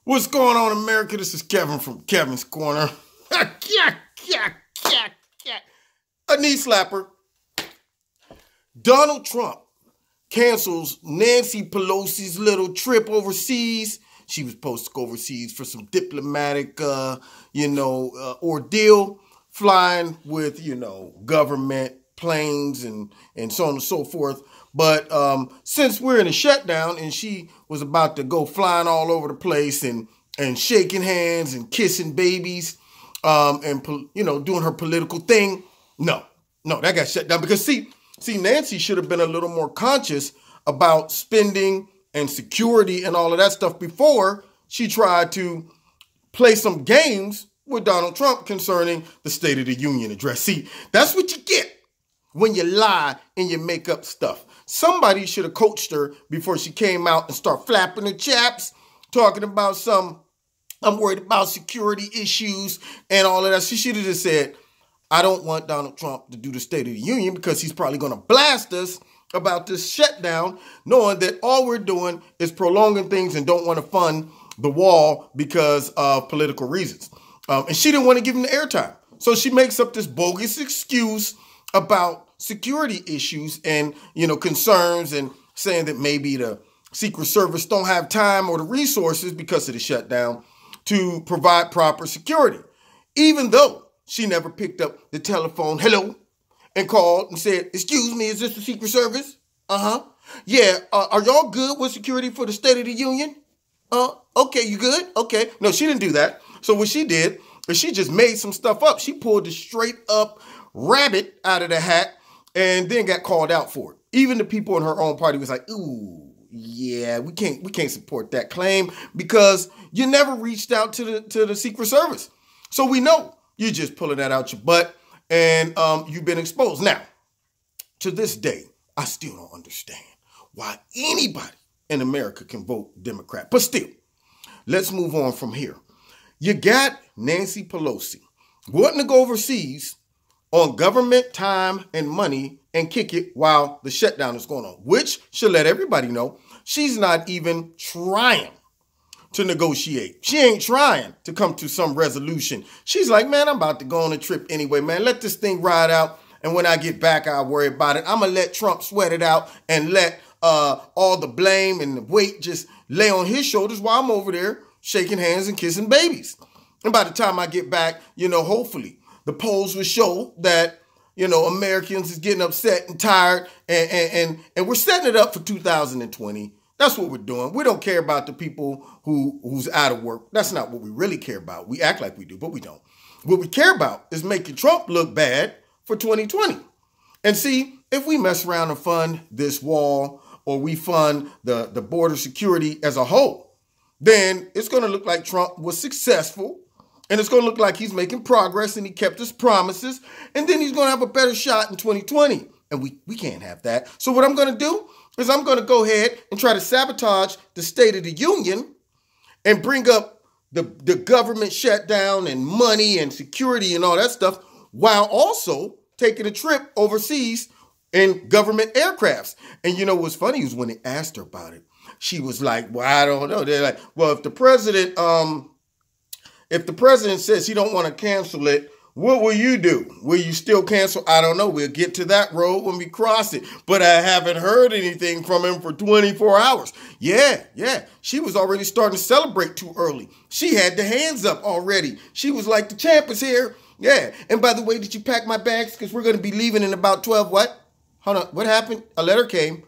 What's going on, America? This is Kevin from Kevin's Corner. A knee slapper. Donald Trump cancels Nancy Pelosi's little trip overseas. She was supposed to go overseas for some diplomatic, ordeal, flying with, government planes and so on and so forth. But since we're in a shutdown and she was about to go flying all over the place and shaking hands and kissing babies and doing her political thing, no, that got shut down. Because see, Nancy should have been a little more conscious about spending and security and all of that stuff before she tried to play some games with Donald Trump concerning the State of the Union address. See, that's what you get when you lie and you make up stuff. Somebody should have coached her before she came out and start flapping her chaps, talking about I'm worried about security issues and all of that. She should have just said, I don't want Donald Trump to do the State of the Union because he's probably going to blast us about this shutdown, knowing that all we're doing is prolonging things and don't want to fund the wall because of political reasons. And she didn't want to give him the airtime. So she makes up this bogus excuse about security issues and, concerns, and saying that maybe the Secret Service don't have time or the resources because of the shutdown to provide proper security. Even though she never picked up the telephone, hello, and called and said, excuse me, is this the Secret Service? Yeah, are y'all good with security for the State of the Union? Okay, you good? Okay. No, she didn't do that. So what she did is she just made some stuff up. She pulled the straight up rabbit out of the hat and then got called out for it. Even the people in her own party was like, ooh, yeah, we can't support that claim because you never reached out to the Secret Service. So we know you're just pulling that out your butt and you've been exposed. Now, to this day, I still don't understand why anybody in America can vote Democrat. But still, let's move on from here. You got Nancy Pelosi wanting to go overseas on government time and money and kick it while the shutdown is going on, which should let everybody know she's not even trying to negotiate. She ain't trying to come to some resolution. She's like, man, I'm about to go on a trip anyway, man. Let this thing ride out. And when I get back, I'll worry about it. I'm going to let Trump sweat it out and let all the blame and the weight just lay on his shoulders while I'm over there shaking hands and kissing babies. And by the time I get back, hopefully the polls will show that, Americans is getting upset and tired and we're setting it up for 2020. That's what we're doing. We don't care about the people who's out of work. That's not what we really care about. We act like we do, but we don't. What we care about is making Trump look bad for 2020. And see, if we mess around and fund this wall or we fund the border security as a whole, then it's going to look like Trump was successful. And it's going to look like he's making progress and he kept his promises. And then he's going to have a better shot in 2020. And we can't have that. So what I'm going to do is I'm going to go ahead and try to sabotage the State of the Union and bring up the government shutdown and money and security and all that stuff while also taking a trip overseas in government aircrafts. And what's funny is when they asked her about it, she was like, well, I don't know. They're like, well, if the president says he don't want to cancel it, what will you do? Will you still cancel? I don't know. We'll get to that road when we cross it. But I haven't heard anything from him for 24 hours. Yeah. She was already starting to celebrate too early. She had the hands up already. She was like, the champ is here. Yeah. And by the way, did you pack my bags? Because we're going to be leaving in about 12 what? Hold on. What happened? A letter came.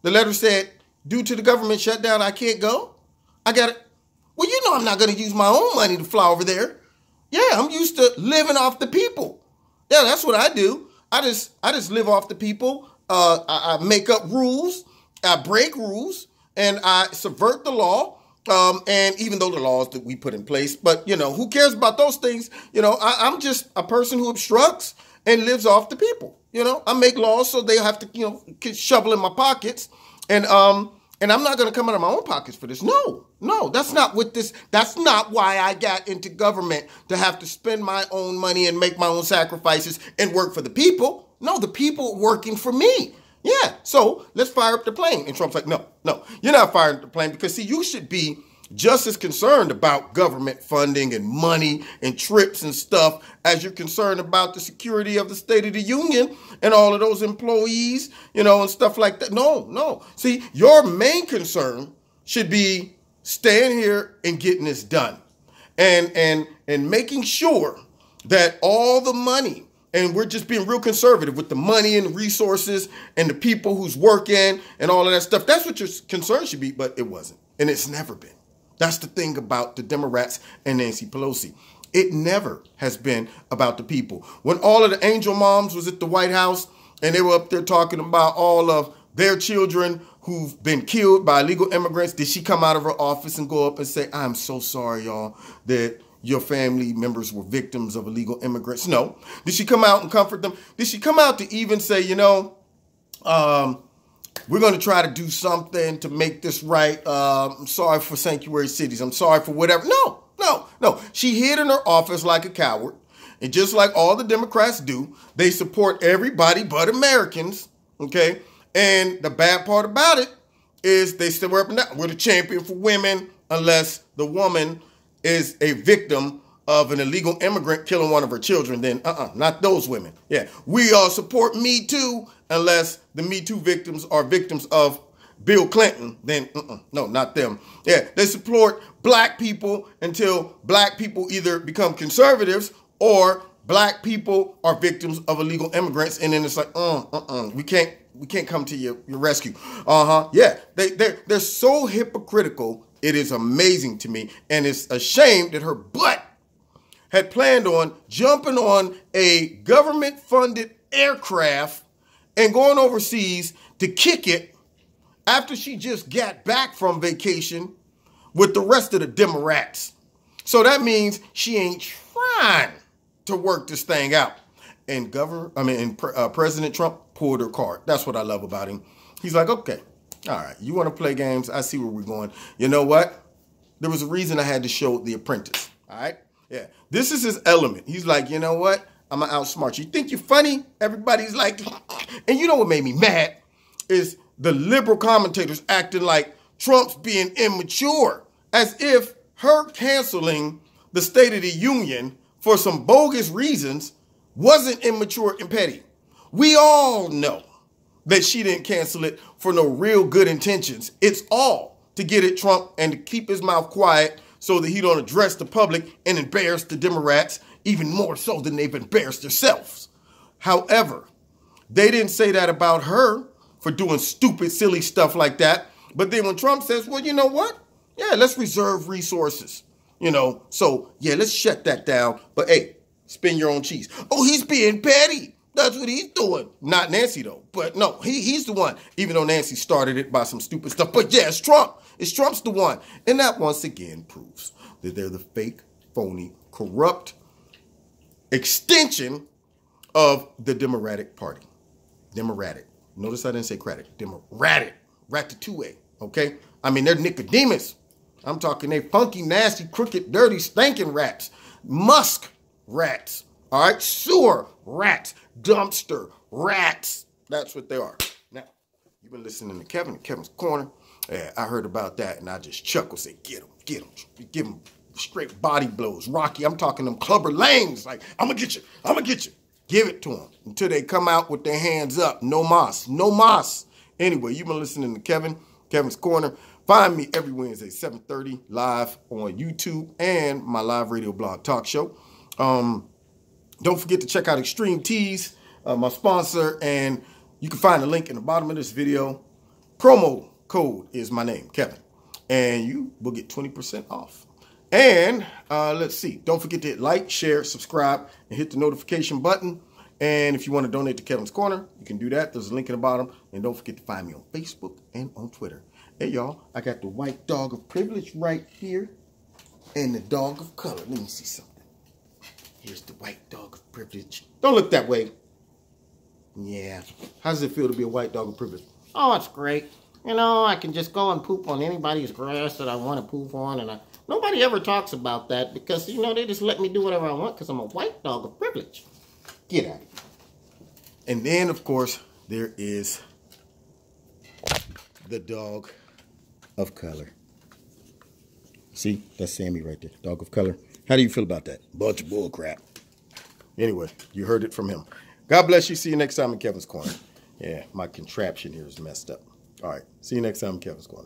The letter said, due to the government shutdown, I can't go. I got it. Well, I'm not going to use my own money to fly over there. Yeah, I'm used to living off the people. Yeah, that's what I do. I just live off the people. I make up rules. I break rules. And I subvert the law. And even though the laws that we put in place, but, who cares about those things? I'm just a person who obstructs and lives off the people. I make laws so they have to, shovel in my pockets. And I'm not going to come out of my own pockets for this. No, that's not why I got into government, to have to spend my own money and make my own sacrifices and work for the people. No, the people working for me. Yeah, so let's fire up the plane. And Trump's like, no, you're not firing up the plane because, see, you should be just as concerned about government funding and money and trips and stuff as you're concerned about the security of the State of the Union and all of those employees, and stuff like that. No. See, your main concern should be staying here and getting this done and making sure that all the money, and we're just being real conservative with the money and the resources and the people who's working and all of that stuff. That's what your concern should be, but it wasn't. And it's never been. That's the thing about the Democrats and Nancy Pelosi. It never has been about the people. When all of the angel moms was at the White House and they were up there talking about all of their children who've been killed by illegal immigrants, did she come out of her office and go up and say, I'm so sorry, y'all, that your family members were victims of illegal immigrants? No. Did she come out and comfort them? Did she come out to even say, we're going to try to do something to make this right. I'm sorry for sanctuary cities. I'm sorry for whatever. No. She hid in her office like a coward. And just like all the Democrats do, they support everybody but Americans. Okay. And the bad part about it is they still up and down. We're the champion for women unless the woman is a victim of an illegal immigrant killing one of her children. Then not those women. Yeah. We all support Me Too unless the Me Too victims are victims of Bill Clinton. Then no, not them. Yeah. They support black people until black people either become conservatives or black people are victims of illegal immigrants. And then it's like, we can't come to your rescue. Yeah. They're so hypocritical. It is amazing to me. And it's a shame that her butt had planned on jumping on a government-funded aircraft and going overseas to kick it after she just got back from vacation with the rest of the Democrats. So that means she ain't trying to work this thing out. And President Trump pulled her card. That's what I love about him. He's like, okay, all right, you want to play games? I see where we're going. You know what? There was a reason I had to show The Apprentice. All right? Yeah. This is his element. He's like, you know what? I'm going to outsmart you. You think you're funny? Everybody's like, and you know what made me mad is the liberal commentators acting like Trump's being immature, as if her canceling the State of the Union for some bogus reasons wasn't immature and petty. We all know that she didn't cancel it for no real good intentions. It's all to get at Trump and to keep his mouth quiet so that he don't address the public and embarrass the Democrats even more so than they've embarrassed themselves. However, they didn't say that about her for doing stupid, silly stuff like that. But then when Trump says, well, you know what? Yeah, let's reserve resources. So yeah, let's shut that down. But hey, spin your own cheese. Oh, he's being petty. That's what he's doing. Not Nancy, though. But no, he's the one, even though Nancy started it by some stupid stuff. But yeah, it's Trump. Trump's the one. And that once again proves that they're the fake, phony, corrupt extension of the Democratic Party. Democratic. Notice I didn't say cratic. Democratic. Ratatouille. Okay? I mean, they're Nicodemus. I'm talking they funky, nasty, crooked, dirty, stinking rats. Musk rats. All right? Sewer rats. Dumpster rats. That's what they are. Now, you've been listening to Kevin's Corner. Yeah, I heard about that and I just chuckled. Say, get him. Give him straight body blows. Rocky, I'm talking them Clubber Lanes. Like, I'm going to get you. Give it to them until they come out with their hands up. No mas. Anyway, you've been listening to Kevin's Corner. Find me every Wednesday, 7:30, live on YouTube and my live radio blog talk show. Don't forget to check out Extreme Tees, my sponsor, and you can find the link in the bottom of this video. Promo code is my name, Kevin, and you will get 20% off. And let's see, don't forget to hit like, share, subscribe, and hit the notification button. And if you want to donate to Kevin's Corner, you can do that. There's a link in the bottom. And don't forget to find me on Facebook and on Twitter. Hey, y'all, I got the white dog of privilege right here and the dog of color. Let me see something. Here's the white dog of privilege. Don't look that way. Yeah. How does it feel to be a white dog of privilege? Oh, it's great. I can just go and poop on anybody's grass that I want to poop on. And nobody ever talks about that because, they just let me do whatever I want because I'm a white dog of privilege. Get out of here. And then, of course, there is the dog of color. See, that's Sammy right there, dog of color. How do you feel about that? Bunch of bull crap. Anyway, you heard it from him. God bless you. See you next time in Kevin's Corner. Yeah, my contraption here is messed up. All right, see you next time in Kevin's Corner.